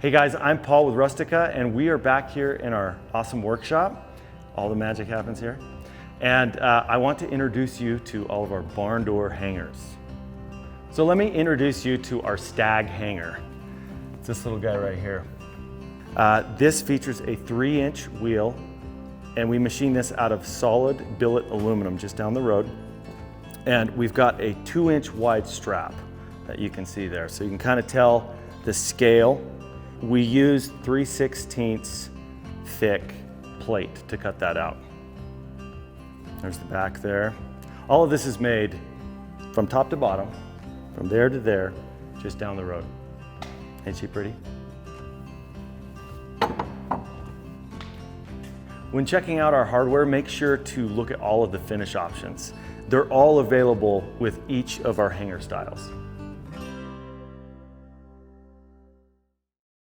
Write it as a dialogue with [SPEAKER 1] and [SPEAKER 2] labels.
[SPEAKER 1] Hey guys, I'm Paul with Rustica, and we are back here in our awesome workshop. All the magic happens here. And I want to introduce you to all of our barn door hangers. So let me introduce you to our Stag hanger. It's this little guy right here. This features a 3-inch wheel, and we machine this out of solid billet aluminum just down the road. And we've got a 2-inch wide strap that you can see there. So you can kind of tell the scale. We use 3/16 thick plate to cut that out. There's the back there. All of this is made from top to bottom, from there to there, just down the road. Ain't she pretty? When checking out our hardware, make sure to look at all of the finish options. They're all available with each of our hanger styles.